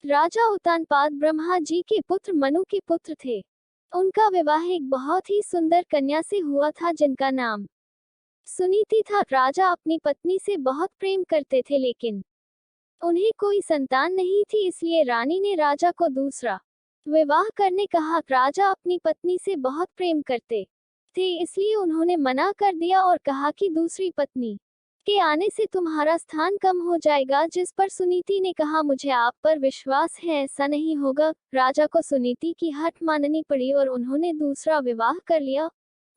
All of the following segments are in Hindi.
राजा उत्तानपाद ब्रह्मा जी के पुत्र मनु के पुत्र थे। उनका विवाह एक बहुत ही सुंदर कन्या से हुआ था जिनका नाम सुनीति था। राजा अपनी पत्नी से बहुत प्रेम करते थे, लेकिन उन्हें कोई संतान नहीं थी, इसलिए रानी ने राजा को दूसरा विवाह करने कहा। राजा अपनी पत्नी से बहुत प्रेम करते थे, इसलिए उन्होंने मना कर दिया और कहा कि दूसरी पत्नी के आने से तुम्हारा स्थान कम हो जाएगा, जिस पर सुनीति ने कहा, मुझे आप पर विश्वास है, ऐसा नहीं होगा। राजा को सुनीति की हट माननी पड़ी और उन्होंने दूसरा विवाह कर लिया।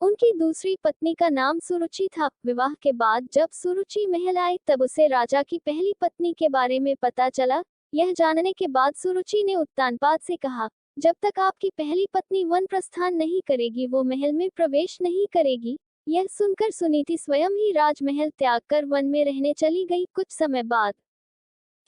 उनकी दूसरी पत्नी का नाम सुरुचि था। विवाह के बाद जब सुरुचि महल आई तब उसे राजा की पहली पत्नी के बारे में पता चला। यह जानने के बाद सुरुचि ने उत्तानपाद से कहा, जब तक आपकी पहली पत्नी वन प्रस्थान नहीं करेगी वो महल में प्रवेश नहीं करेगी। यह सुनकर सुनीति स्वयं ही राजमहल त्याग कर वन में रहने चली गई। कुछ समय बाद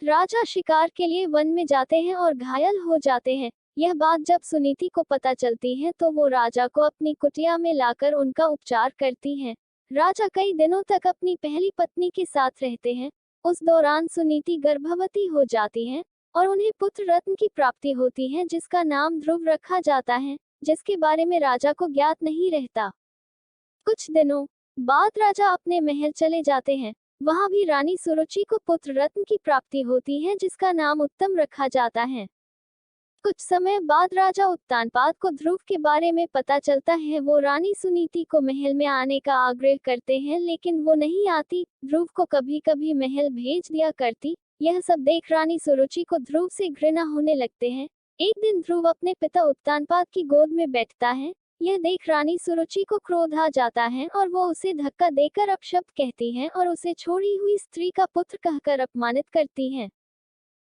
राजा शिकार के लिए वन में जाते हैं और घायल हो जाते हैं। यह बात जब सुनीति को पता चलती है तो वो राजा को अपनी कुटिया में लाकर उनका उपचार करती हैं। राजा कई दिनों तक अपनी पहली पत्नी के साथ रहते हैं। उस दौरान सुनीति गर्भवती हो जाती हैं और उन्हें पुत्र रत्न की प्राप्ति होती है, जिसका नाम ध्रुव रखा जाता है, जिसके बारे में राजा को ज्ञात नहीं रहता। कुछ दिनों बाद राजा अपने महल चले जाते हैं। वहां भी रानी सुरुचि को पुत्र रत्न की प्राप्ति होती है, जिसका नाम उत्तम रखा जाता है। कुछ समय बाद राजा उत्तानपाद को ध्रुव के बारे में पता चलता है। वो रानी सुनीति को महल में आने का आग्रह करते हैं, लेकिन वो नहीं आती। ध्रुव को कभी कभी महल भेज दिया करती। यह सब देख रानी सुरुचि को ध्रुव से घृणा होने लगते हैं। एक दिन ध्रुव अपने पिता उत्तानपाद की गोद में बैठता है। यह देख रानी सुरुचि को क्रोध आ जाता है और वो उसे धक्का देकर अपशब्द कहती हैं और उसे छोड़ी हुई स्त्री का पुत्र कहकर अपमानित करती हैं।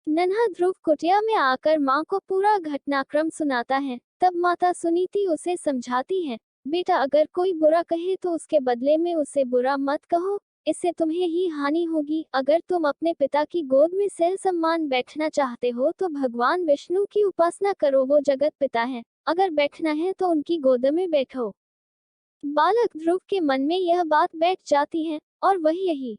नन्हा ध्रुव कुटिया में आकर माँ को पूरा घटनाक्रम सुनाता है। तब माता सुनीति उसे समझाती है, बेटा अगर कोई बुरा कहे तो उसके बदले में उसे बुरा मत कहो, इससे तुम्हें ही हानि होगी। अगर तुम अपने पिता की गोद में सह सम्मान बैठना चाहते हो तो भगवान विष्णु की उपासना करो, वो जगत पिता है। अगर बैठना है तो उनकी गोद में बैठो। बालक ध्रुव के मन में यह बात बैठ जाती है और वह यही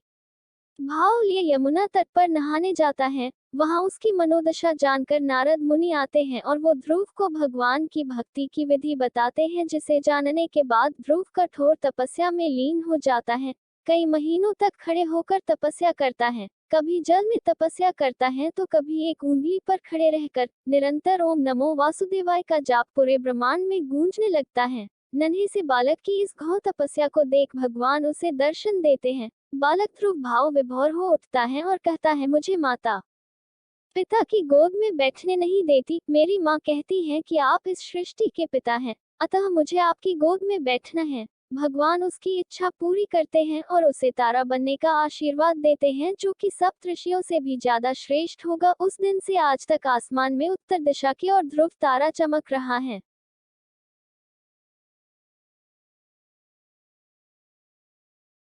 भाव लिए यमुना तट पर नहाने जाता है। वहां उसकी मनोदशा जानकर नारद मुनि आते हैं और वो ध्रुव को भगवान की भक्ति की विधि बताते हैं, जिसे जानने के बाद ध्रुव कठोर तपस्या में लीन हो जाता है। कई महीनों तक खड़े होकर तपस्या करता है। कभी जल में तपस्या करता है तो कभी एक ऊंगली पर खड़े रहकर निरंतर ओम नमो वासुदेवाय का जाप पूरे ब्रह्मांड में गूंजने लगता है। नन्हे से बालक की इस घोर तपस्या को देख भगवान उसे दर्शन देते हैं। बालक ध्रुव भाव विभोर हो उठता है और कहता है, मुझे माता पिता की गोद में बैठने नहीं देती। मेरी माँ कहती है कि आप इस सृष्टि के पिता हैं, अतः मुझे आपकी गोद में बैठना है। भगवान उसकी इच्छा पूरी करते हैं और उसे तारा बनने का आशीर्वाद देते हैं, जो कि सप्त ऋषियों से भी ज्यादा श्रेष्ठ होगा। उस दिन से आज तक आसमान में उत्तर दिशा की ओर ध्रुव तारा चमक रहा है।